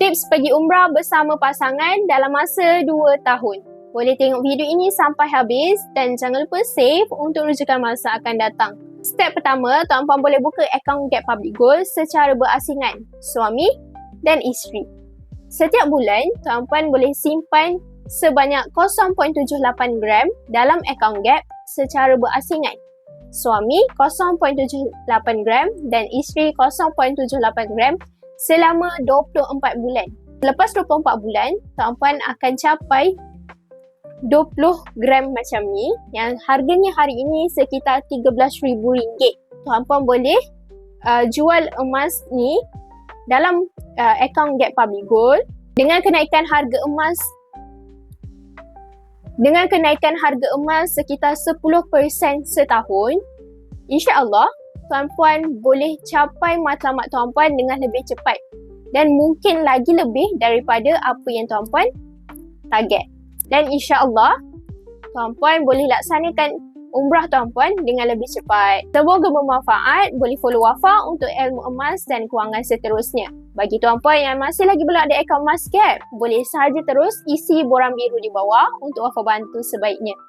Tips pergi umrah bersama pasangan dalam masa 2 tahun. Boleh tengok video ini sampai habis dan jangan lupa save untuk rujukan masa akan datang. Step pertama, tuan-puan boleh buka akaun Get Public Gold secara berasingan, suami dan isteri. Setiap bulan, tuan-puan boleh simpan sebanyak 0.78 gram dalam akaun Gap secara berasingan. Suami 0.78 gram dan isteri 0.78 gram selama 24 bulan. Lepas 24 bulan, tuan-puan akan capai 20 gram macam ni yang harganya hari ini sekitar RM13,000. Tuan-puan boleh jual emas ni dalam akaun Get Public Gold dengan kenaikan harga emas sekitar 10% setahun. InsyaAllah, tuan-puan boleh capai matlamat tuan-puan dengan lebih cepat dan mungkin lagi lebih daripada apa yang tuan-puan target. Dan insyaAllah, tuan-puan boleh laksanakan umrah tuan-puan dengan lebih cepat. Semoga bermanfaat. Boleh follow Wafa untuk ilmu emas dan kewangan seterusnya. Bagi tuan-puan yang masih lagi belum ada akaun emas Gap, boleh sahaja terus isi borang biru di bawah untuk Wafa bantu sebaiknya.